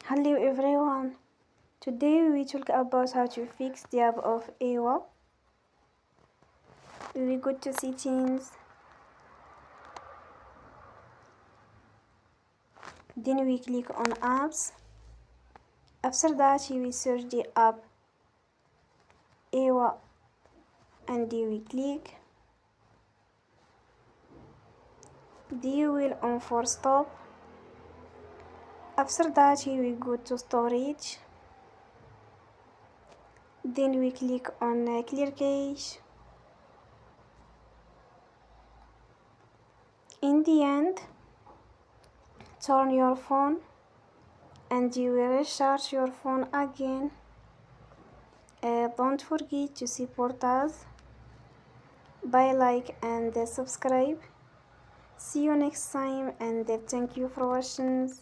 Hello everyone. Today we talk about how to fix the app of AWA. We go to settings, then we click on apps. After that we search the app AWA and we click. Then will on for stop. After that we go to storage. Then we click on clear cache. In the end, turn your phone and you will recharge your phone again. Don't forget to support us by like and subscribe. See you next time and thank you for watching.